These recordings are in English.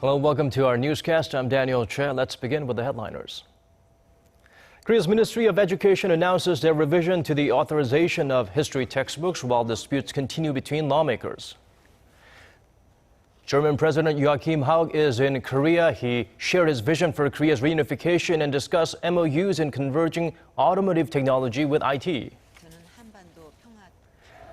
Hello, welcome to our newscast. I'm Daniel Che. Let's begin with the headliners. Korea's Ministry of Education announces their revision to the authorization of history textbooks while disputes continue between lawmakers. German President Joachim is in Korea. He shared his vision for Korea's reunification and discussed MOUs in converging automotive technology with IT.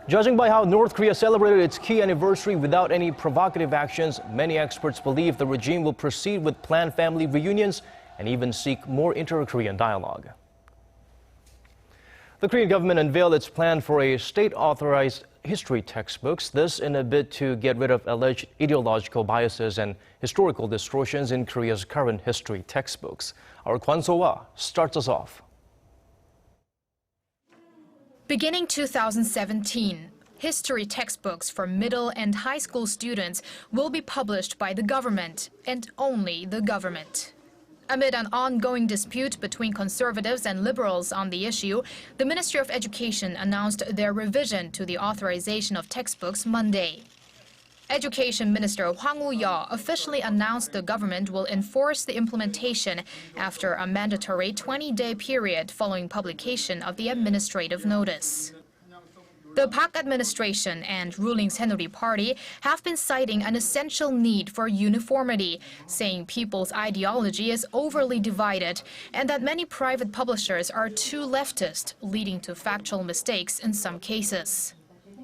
Judging by how North Korea celebrated its key anniversary without any provocative actions, many experts believe the regime will proceed with planned family reunions and even seek more inter-Korean dialogue. The Korean government unveiled its plan for a state-authorized history textbooks, this in a bid to get rid of alleged ideological biases and historical distortions in Korea's current history textbooks. Our Kwon Soa starts us off. Beginning 2017, history textbooks for middle and high school students will be published by the government and only the government. Amid an ongoing dispute between conservatives and liberals on the issue, the Ministry of Education announced their revision to the authorization of textbooks Monday. Education Minister Hwang Woo-yea officially announced the government will enforce the implementation after a mandatory 20-day period following publication of the administrative notice. The Park administration and ruling Saenuri Party have been citing an essential need for uniformity, saying people's ideology is overly divided and that many private publishers are too leftist, leading to factual mistakes in some cases.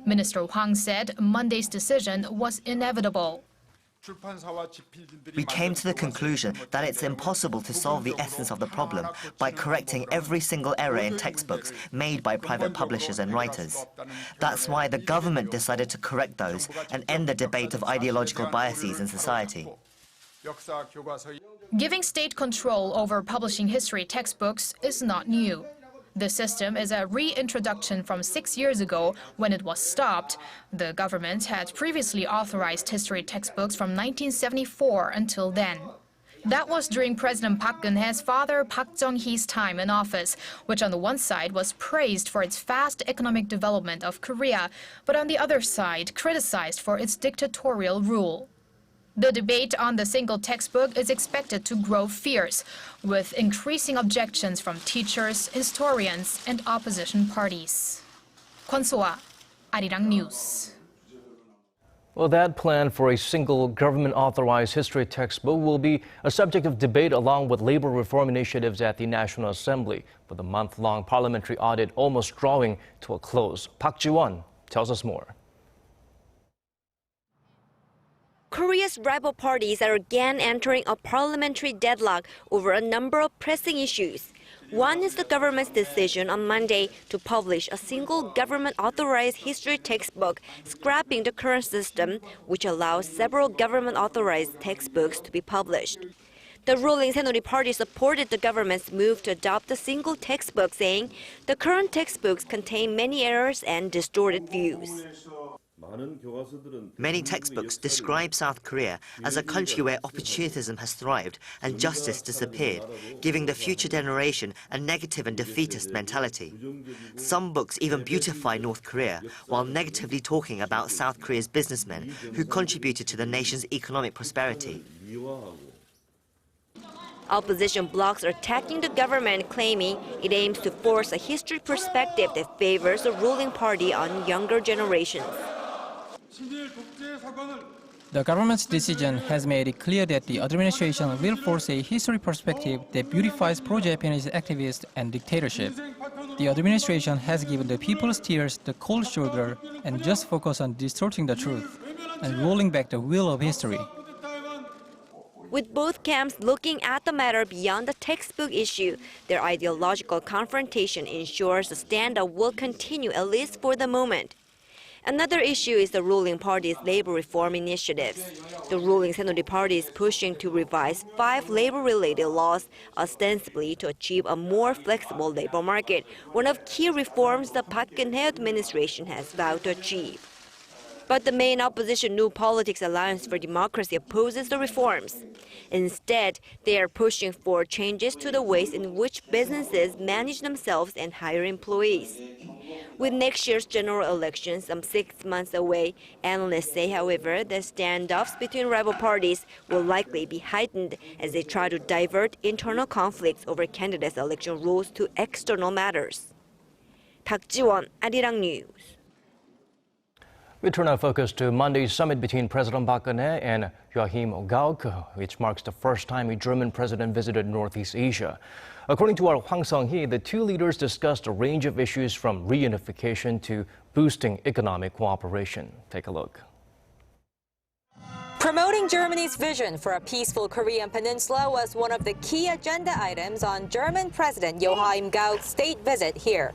Minister Hwang said Monday's decision was inevitable. We came to the conclusion that it's impossible to solve the essence of the problem by correcting every single error in textbooks made by private publishers and writers. That's why the government decided to correct those and end the debate of ideological biases in society. Giving state control over publishing history textbooks is not new. The system is a reintroduction from 6 years ago when it was stopped. The government had previously authorized history textbooks from 1974 until then. That was during President Park Geunhye's father Park Chung-hee's time in office, which on the one side was praised for its fast economic development of Korea, but on the other side criticized for its dictatorial rule. The debate on the single textbook is expected to grow fierce, with increasing objections from teachers, historians, and opposition parties. Kwon Soa, Arirang News. Well, that plan for a single government-authorized history textbook will be a subject of debate along with labor reform initiatives at the National Assembly, with a month-long parliamentary audit almost drawing to a close. Park Ji-won tells us more. Korea's rival parties are again entering a parliamentary deadlock over a number of pressing issues. One is the government's decision on Monday to publish a single government-authorized history textbook, scrapping the current system, which allows several government-authorized textbooks to be published. The ruling Saenuri Party supported the government's move to adopt a single textbook, saying the current textbooks contain many errors and distorted views. Many textbooks describe South Korea as a country where opportunism has thrived and justice disappeared, giving the future generation a negative and defeatist mentality. Some books even beautify North Korea, while negatively talking about South Korea's businessmen who contributed to the nation's economic prosperity. Opposition blocs are attacking the government, claiming it aims to force a history perspective that favors the ruling party on younger generations. The government's decision has made it clear that the administration will force a history perspective that beautifies pro-Japanese activists and dictatorship. The administration has given the people's tears the cold shoulder and just focused on distorting the truth and rolling back the wheel of history. With both camps looking at the matter beyond the textbook issue, their ideological confrontation ensures the standoff will continue, at least for the moment. Another issue is the ruling party's labor reform initiatives. The ruling Saenuri Party is pushing to revise 5 labor-related laws, ostensibly to achieve a more flexible labor market, one of key reforms the Park Geunhye administration has vowed to achieve. But the main opposition New Politics Alliance for Democracy opposes the reforms. Instead, they are pushing for changes to the ways in which businesses manage themselves and hire employees. With next year's general elections some 6 months away, analysts say, however, the standoffs between rival parties will likely be heightened as they try to divert internal conflicts over candidates' election rules to external matters. 박지원, Arirang News. We turn our focus to Monday's summit between President Park Geunhye and Joachim Gauck, which marks the first time a German president visited Northeast Asia. According to our Hwang Woo-yea, the two leaders discussed a range of issues from reunification to boosting economic cooperation. Take a look. Promoting Germany's vision for a peaceful Korean peninsula was one of the key agenda items on German President Joachim Gauck's state visit here.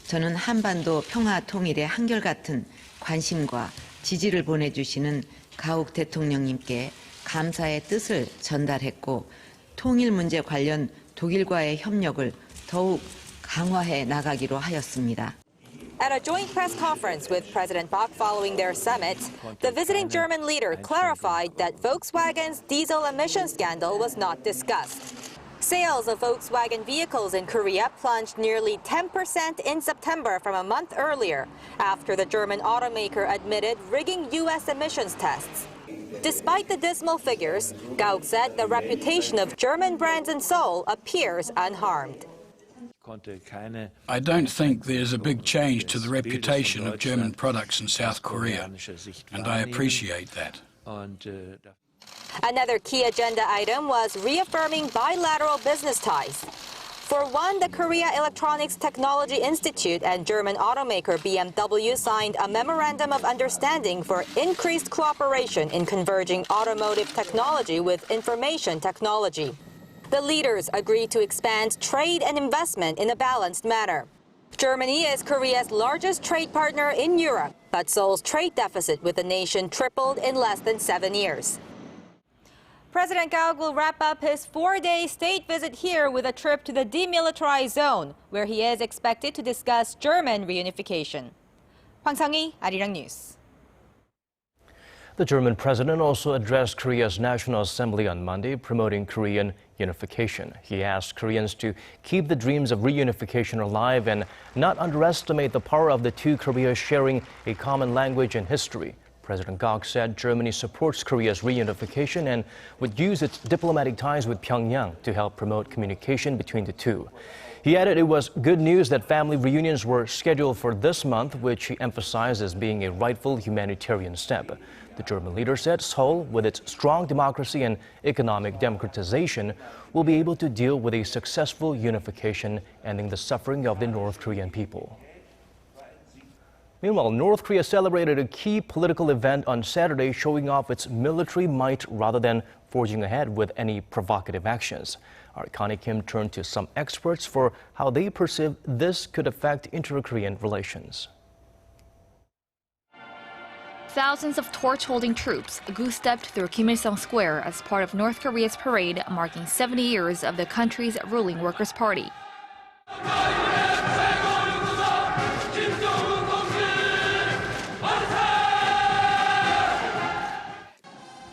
저는 한반도 평화 통일에 한결같은 관심과 지지를 보내주시는 가욱 대통령님께 감사의 뜻을 전달했고 통일 문제 관련 독일과의 협력을 더욱 강화해 나가기로 하였습니다. At a joint press conference with President Bach following their summit, the visiting German leader clarified that Volkswagen's diesel emission scandal was not discussed. Sales of Volkswagen vehicles in Korea plunged nearly 10% in September from a month earlier, after the German automaker admitted rigging U.S. emissions tests. Despite the dismal figures, Gauck said the reputation of German brands in Seoul appears unharmed. I don't think there's a big change to the reputation of German products in South Korea, and I appreciate that. Another key agenda item was reaffirming bilateral business ties. For one, the Korea Electronics Technology Institute and German automaker BMW signed a memorandum of understanding for increased cooperation in converging automotive technology with information technology. The leaders agreed to expand trade and investment in a balanced manner. Germany is Korea's largest trade partner in Europe, but Seoul's trade deficit with the nation tripled in less than 7 years. President Gauck will wrap up his 4-day state visit here with a trip to the demilitarized zone, where he is expected to discuss German reunification. Hwang Woo-yea, Arirang News. The German president also addressed Korea's National Assembly on Monday, promoting Korean unification. He asked Koreans to keep the dreams of reunification alive and not underestimate the power of the two Koreas sharing a common language and history. President Gauck said Germany supports Korea's reunification and would use its diplomatic ties with Pyongyang to help promote communication between the two. He added it was good news that family reunions were scheduled for this month, which he emphasized as being a rightful humanitarian step. The German leader said Seoul, with its strong democracy and economic democratization, will be able to deal with a successful unification, ending the suffering of the North Korean people. Meanwhile, North Korea celebrated a key political event on Saturday, showing off its military might rather than forging ahead with any provocative actions. Our Connie Kim turned to some experts for how they perceive this could affect inter-Korean relations. Thousands of torch-holding troops goose-stepped through Kim Il-sung Square as part of North Korea's parade marking 70 years of the country's ruling Workers' Party.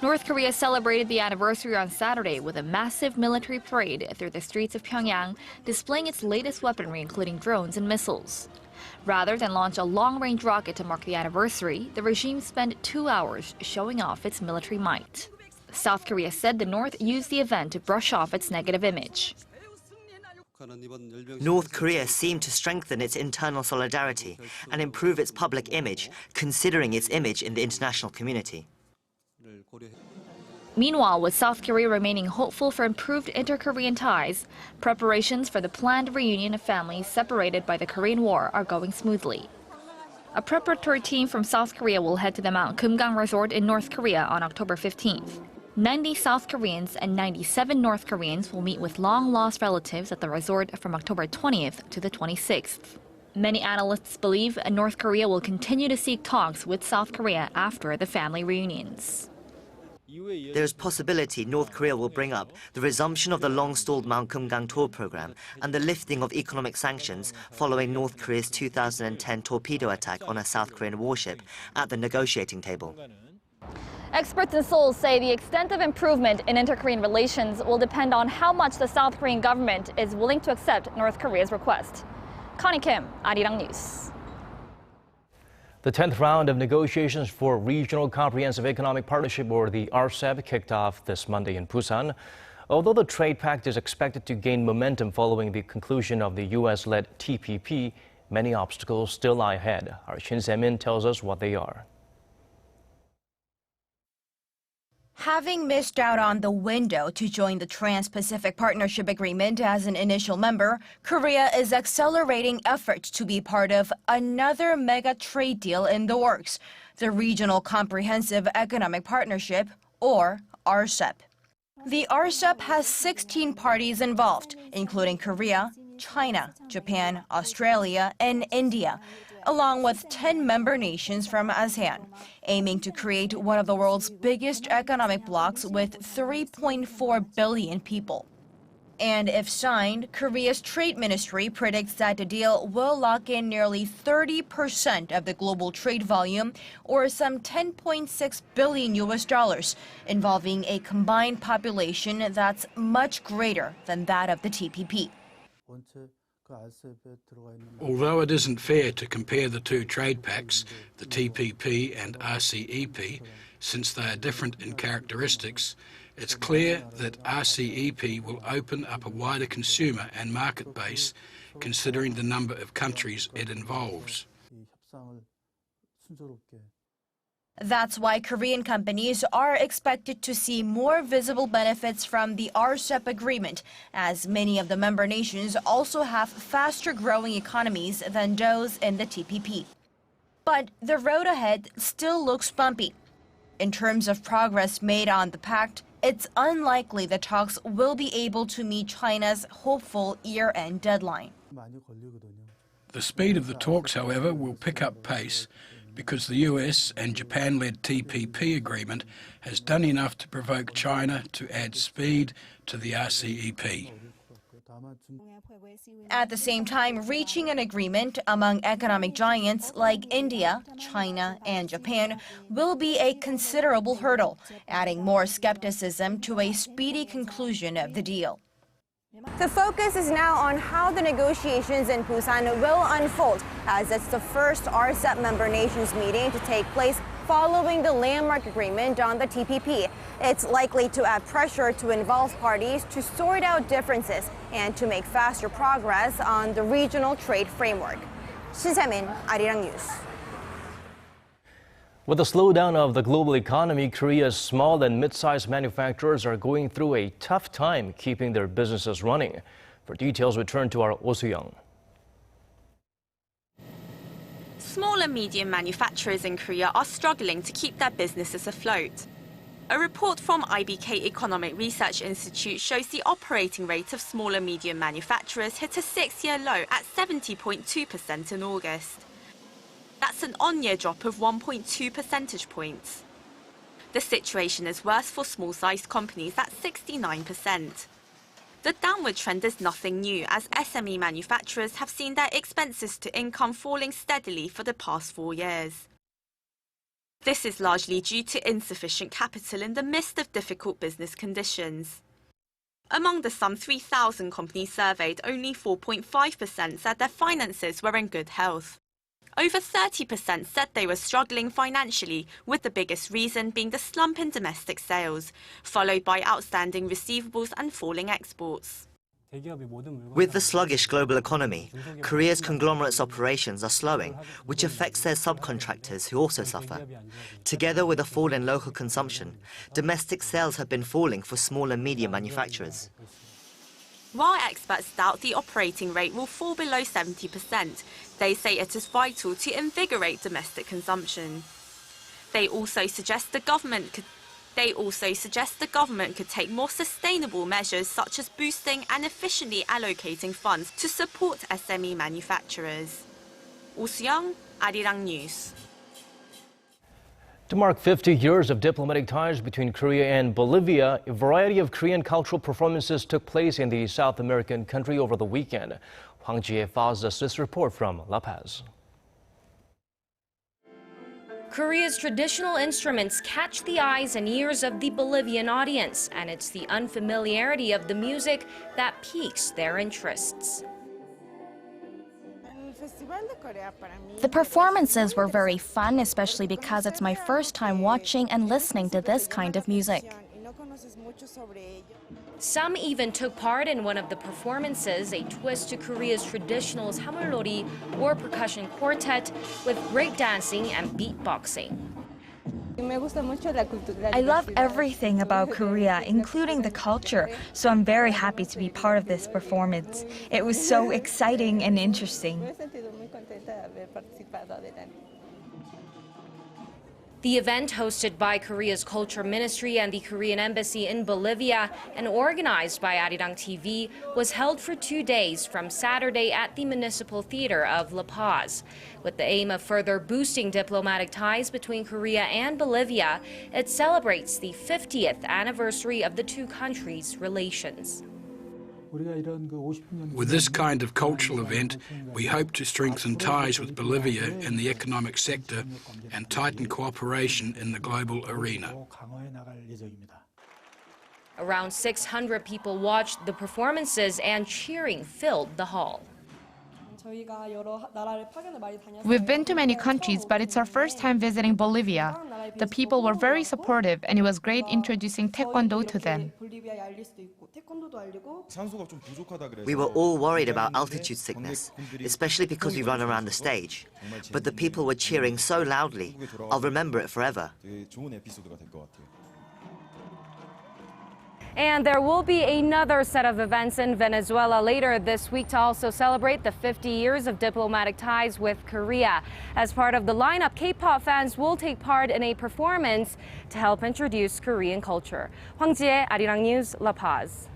North Korea celebrated the anniversary on Saturday with a massive military parade through the streets of Pyongyang, displaying its latest weaponry, including drones and missiles. Rather than launch a long-range rocket to mark the anniversary, the regime spent 2 hours showing off its military might. South Korea said the North used the event to brush off its negative image. North Korea seemed to strengthen its internal solidarity and improve its public image, considering its image in the international community. Meanwhile, with South Korea remaining hopeful for improved inter-Korean ties, preparations for the planned reunion of families separated by the Korean War are going smoothly. A preparatory team from South Korea will head to the Mount Kumgang Resort in North Korea on October 15th. 90 South Koreans and 97 North Koreans will meet with long-lost relatives at the resort from October 20th to the 26th. Many analysts believe North Korea will continue to seek talks with South Korea after the family reunions. There is possibility North Korea will bring up the resumption of the long-stalled Mount Kumgang tour program and the lifting of economic sanctions following North Korea's 2010 torpedo attack on a South Korean warship at the negotiating table. Experts in Seoul say the extent of improvement in inter-Korean relations will depend on how much the South Korean government is willing to accept North Korea's request. Connie Kim, Arirang News. The 10th round of negotiations for Regional Comprehensive Economic Partnership, or the RCEP, kicked off this Monday in Busan. Although the trade pact is expected to gain momentum following the conclusion of the U.S.-led TPP, many obstacles still lie ahead. Our Shin Se-min tells us what they are. Having missed out on the window to join the Trans-Pacific Partnership Agreement as an initial member, Korea is accelerating efforts to be part of another mega trade deal in the works, the Regional Comprehensive Economic Partnership, or RCEP. The RCEP has 16 parties involved, including Korea, China, Japan, Australia, and India, along with 10 member nations from ASEAN, aiming to create one of the world's biggest economic blocs with 3.4 billion people. And if signed, Korea's trade ministry predicts that the deal will lock in nearly 30% of the global trade volume, or some $10.6 billion, involving a combined population that's much greater than that of the TPP. Although it isn't fair to compare the two trade pacts, the TPP and RCEP, since they are different in characteristics, it's clear that RCEP will open up a wider consumer and market base, considering the number of countries it involves. That's why Korean companies are expected to see more visible benefits from the RCEP agreement, as many of the member nations also have faster-growing economies than those in the TPP. But the road ahead still looks bumpy. In terms of progress made on the pact, it's unlikely the talks will be able to meet China's hopeful year-end deadline. The speed of the talks, however, will pick up pace, because the US and Japan-led TPP agreement has done enough to provoke China to add speed to the RCEP. At the same time, reaching an agreement among economic giants like India, China, and Japan will be a considerable hurdle, adding more skepticism to a speedy conclusion of the deal. The focus is now on how the negotiations in Busan will unfold, as it's the first RCEP member nations meeting to take place following the landmark agreement on the TPP. It's likely to add pressure to involved parties to sort out differences and to make faster progress on the regional trade framework. Shin Se-min, Arirang News. With the slowdown of the global economy, Korea's small and mid-sized manufacturers are going through a tough time keeping their businesses running. For details, we turn to our Oh Soo-young. Small and medium manufacturers in Korea are struggling to keep their businesses afloat. A report from IBK Economic Research Institute shows the operating rate of small and medium manufacturers hit a 6-year low at 70.2% in August. That's an on-year drop of 1.2 percentage points. The situation is worse for small-sized companies at 69%. The downward trend is nothing new, as SME manufacturers have seen their expenses to income falling steadily for the past 4 years. This is largely due to insufficient capital in the midst of difficult business conditions. Among the some 3,000 companies surveyed, only 4.5% said their finances were in good health. Over 30% said they were struggling financially, with the biggest reason being the slump in domestic sales, followed by outstanding receivables and falling exports. With the sluggish global economy, Korea's conglomerates' operations are slowing, which affects their subcontractors, who also suffer. Together with a fall in local consumption, domestic sales have been falling for small and medium manufacturers. While experts doubt the operating rate will fall below 70%, they say it is vital to invigorate domestic consumption. They also suggest the government could take more sustainable measures, such as boosting and efficiently allocating funds to support SME manufacturers. Oh Soo-young, Arirang News. To mark 50 years of diplomatic ties between Korea and Bolivia, a variety of Korean cultural performances took place in the South American country over the weekend. Hwang Woo-yea files us this report from La Paz. Korea's traditional instruments catch the eyes and ears of the Bolivian audience, and it's the unfamiliarity of the music that piques their interests. The performances were very fun, especially because it's my first time watching and listening to this kind of music. Some even took part in one of the performances, a twist to Korea's traditional samullori or percussion quartet with breakdancing and beatboxing. I love everything about Korea, including the culture, so I'm very happy to be part of this performance. It was so exciting and interesting. The event, hosted by Korea's Culture Ministry and the Korean Embassy in Bolivia and organized by Arirang TV, was held for 2 days from Saturday at the Municipal Theater of La Paz. With the aim of further boosting diplomatic ties between Korea and Bolivia, it celebrates the 50th anniversary of the two countries' relations. With this kind of cultural event, we hope to strengthen ties with Bolivia in the economic sector and tighten cooperation in the global arena. Around 600 people watched the performances and cheering filled the hall. We've been to many countries, but it's our first time visiting Bolivia. The people were very supportive, and it was great introducing Taekwondo to them. We were all worried about altitude sickness, especially because we run around the stage. But the people were cheering so loudly, I'll remember it forever. And there will be another set of events in Venezuela later this week to also celebrate the 50 years of diplomatic ties with Korea. As part of the lineup, K-pop fans will take part in a performance to help introduce Korean culture. Hwang Woo-yea, Arirang News, La Paz.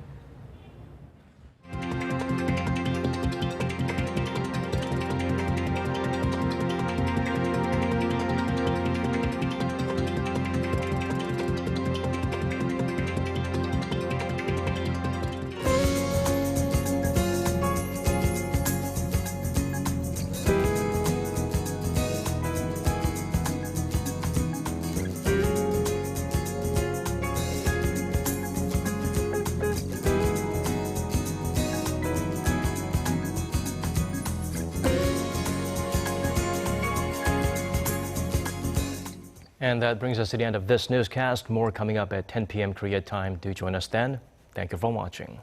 And that brings us to the end of this newscast. More coming up at 10 p.m. Korea time. Do join us then. Thank you for watching.